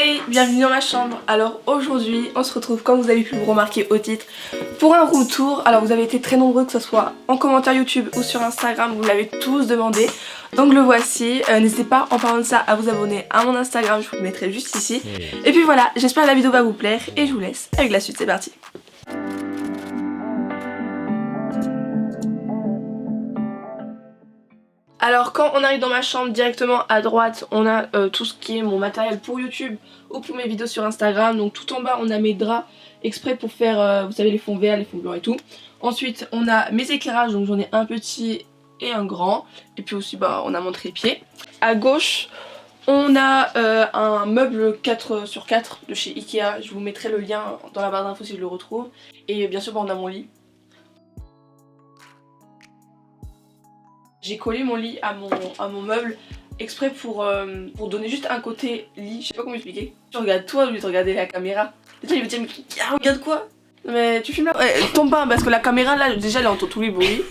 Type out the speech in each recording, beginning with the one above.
Hey, bienvenue dans ma chambre. Alors aujourd'hui on se retrouve, comme vous avez pu le remarquer au titre, pour un room tour. Alors vous avez été très nombreux, que ce soit en commentaire YouTube ou sur Instagram, vous me l'avez tous demandé. Donc le voici, n'hésitez pas en parlant de ça à vous abonner à mon Instagram, je vous le mettrai juste ici. Et puis voilà, j'espère que la vidéo va vous plaire et je vous laisse avec la suite, c'est parti. Alors quand on arrive dans ma chambre, directement à droite on a tout ce qui est mon matériel pour YouTube ou pour mes vidéos sur Instagram. Donc tout en bas on a mes draps exprès pour faire, vous savez, les fonds verts, les fonds blancs et tout. Ensuite on a mes éclairages, donc j'en ai un petit et un grand. Et puis aussi on a mon trépied. À gauche on a un meuble 4x4 de chez Ikea. Je vous mettrai le lien dans la barre d'infos si je le retrouve. Et bien sûr on a mon lit. J'ai collé mon lit à mon meuble exprès pour donner juste un côté lit, je sais pas comment expliquer. Tu regardes toi au lieu de regarder la caméra. Et toi il va te dire mais regarde quoi? Mais tu filmes là? Ouais, tombe pas parce que la caméra là déjà elle entend tous les bruits.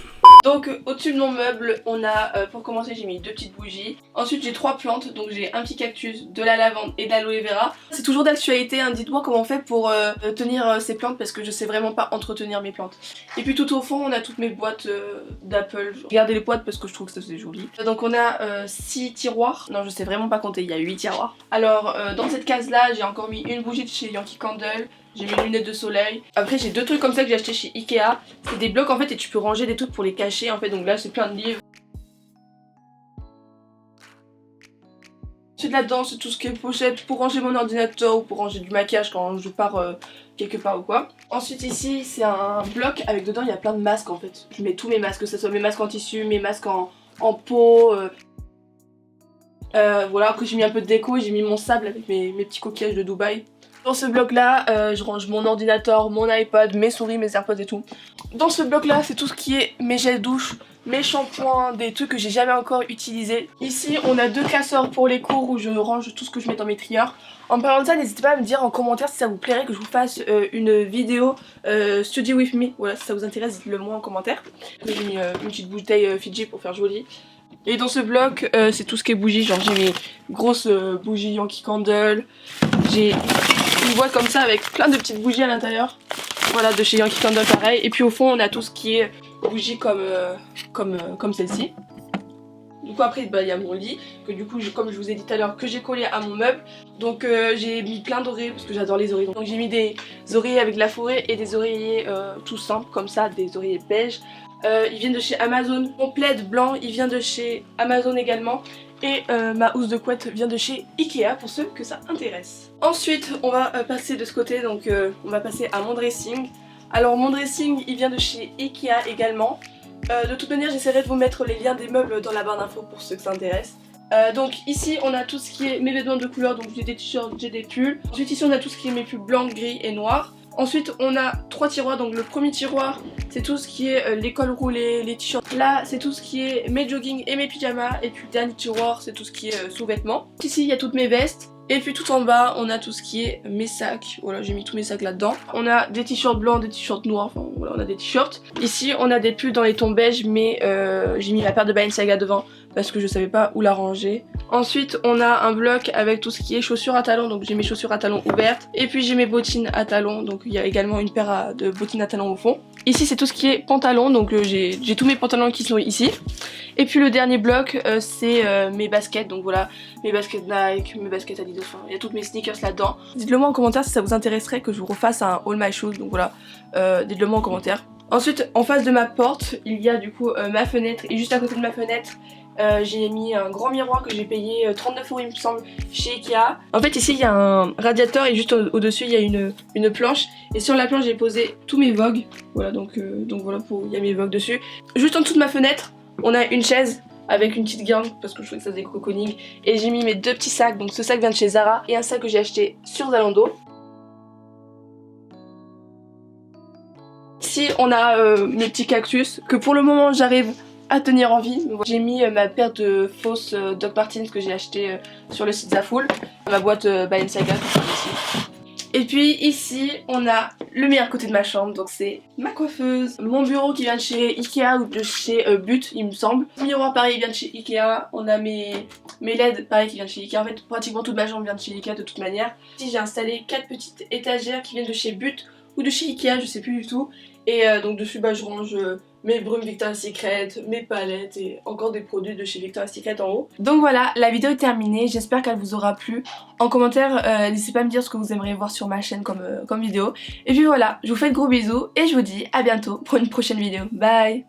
Donc au-dessus de mon meuble on a, pour commencer j'ai mis deux petites bougies. Ensuite j'ai trois plantes, donc j'ai un petit cactus, de la lavande et de l'aloe vera. C'est toujours d'actualité, hein. Dites-moi comment on fait pour tenir ces plantes parce que je sais vraiment pas entretenir mes plantes. Et puis tout au fond on a toutes mes boîtes d'Apple. Regardez les boîtes parce que je trouve que ça c'est joli. Donc on a 6 tiroirs, non je sais vraiment pas compter, il y a 8 tiroirs. Alors dans cette case là j'ai encore mis une bougie de chez Yankee Candle. J'ai mes lunettes de soleil. Après j'ai deux trucs comme ça que j'ai acheté chez Ikea. C'est des blocs en fait et tu peux ranger des trucs pour les cacher en fait. Donc là c'est plein de livres. Ensuite là-dedans c'est tout ce qui est pochette pour ranger mon ordinateur ou pour ranger du maquillage quand je pars quelque part ou quoi. Ensuite ici c'est un bloc avec dedans il y a plein de masques en fait. Je mets tous mes masques, que ce soit mes masques en tissu, mes masques en peau. Voilà, après j'ai mis un peu de déco et j'ai mis mon sable avec mes petits coquillages de Dubaï. Dans ce bloc là, je range mon ordinateur, mon iPod, mes souris, mes AirPods et tout. Dans ce bloc là, c'est tout ce qui est mes gels douche, mes shampoings, des trucs que j'ai jamais encore utilisés. Ici, on a deux classeurs pour les cours où je range tout ce que je mets dans mes trieurs. En parlant de ça, n'hésitez pas à me dire en commentaire si ça vous plairait que je vous fasse une vidéo study with me. Voilà, si ça vous intéresse, dites-le moi en commentaire. J'ai mis une petite bouteille Fiji pour faire joli. Et dans ce bloc, c'est tout ce qui est bougies, genre j'ai mes grosses bougies Yankee Candle. J'ai une boîte comme ça avec plein de petites bougies à l'intérieur. Voilà, de chez Yankee Candle pareil. Et puis au fond on a tout ce qui est bougies comme celle-ci. Du coup après il y a mon lit que du coup comme je vous ai dit tout à l'heure que j'ai collé à mon meuble. Donc j'ai mis plein d'oreillers parce que j'adore les oreillers. Donc j'ai mis des oreillers avec de la forêt et des oreillers tout simples comme ça, des oreillers beige. Ils viennent de chez Amazon. Mon plaid blanc il vient de chez Amazon également. Et ma housse de couette vient de chez Ikea pour ceux que ça intéresse. Ensuite on va passer de ce côté, donc on va passer à mon dressing. Alors mon dressing il vient de chez Ikea également. De toute manière j'essaierai de vous mettre les liens des meubles dans la barre d'infos pour ceux que ça intéresse. Donc ici on a tout ce qui est mes vêtements de couleur, donc j'ai des t-shirts, j'ai des pulls. Ensuite ici on a tout ce qui est mes pulls blancs, gris et noirs. Ensuite on a trois tiroirs, donc le premier tiroir c'est tout ce qui est les cols roulés, les t-shirts. Là c'est tout ce qui est mes joggings et mes pyjamas. Et puis le dernier tiroir c'est tout ce qui est sous-vêtements. Ici il y a toutes mes vestes. Et puis tout en bas on a tout ce qui est mes sacs. Voilà, j'ai mis tous mes sacs là-dedans. On a des t-shirts blancs, des t-shirts noirs, enfin voilà, on a des t-shirts. Ici on a des pulls dans les tons beige, mais j'ai mis la paire de Balenciaga devant parce que je savais pas où la ranger. Ensuite on a un bloc avec tout ce qui est chaussures à talons, donc j'ai mes chaussures à talons ouvertes. Et puis j'ai mes bottines à talons, donc il y a également une paire de bottines à talons au fond. Ici c'est tout ce qui est pantalons, donc j'ai tous mes pantalons qui sont ici. Et puis le dernier bloc c'est mes baskets, donc voilà, mes baskets Nike, mes baskets Adidas, enfin il y a toutes mes sneakers là-dedans. Dites-le moi en commentaire si ça vous intéresserait que je vous refasse un All My Shoes, donc voilà, dites-le moi en commentaire. Ensuite en face de ma porte il y a du coup ma fenêtre, et juste à côté de ma fenêtre j'ai mis un grand miroir que j'ai payé 39 € il me semble chez Ikea. En fait ici il y a un radiateur et juste au-dessus il y a une planche. Et sur la planche j'ai posé tous mes Vogue. Voilà, donc voilà, il y a mes Vogue dessus. Juste en dessous de ma fenêtre on a une chaise avec une petite guirlande parce que je trouvais que ça faisait cocooning. Et j'ai mis mes deux petits sacs, donc ce sac vient de chez Zara et un sac que j'ai acheté sur Zalando. Ici on a mes petits cactus que pour le moment j'arrive à tenir en vie. J'ai mis ma paire de fausses Doc Martens que j'ai acheté sur le site Zaful. Ma boîte Balenciaga ici. Et puis ici on a le meilleur côté de ma chambre, donc c'est ma coiffeuse, mon bureau qui vient de chez Ikea ou de chez But il me semble. Le miroir pareil il vient de chez Ikea, on a mes LED pareil qui viennent de chez Ikea, en fait pratiquement toute ma chambre vient de chez Ikea de toute manière. Ici j'ai installé 4 petites étagères qui viennent de chez But ou de chez Ikea, je sais plus du tout. Et donc dessus bah, je range mes brumes Victoria's Secret, mes palettes et encore des produits de chez Victoria's Secret en haut. Donc voilà, la vidéo est terminée, j'espère qu'elle vous aura plu. En commentaire, n'hésitez pas à me dire ce que vous aimeriez voir sur ma chaîne comme vidéo. Et puis voilà, je vous fais de gros bisous et je vous dis à bientôt pour une prochaine vidéo. Bye!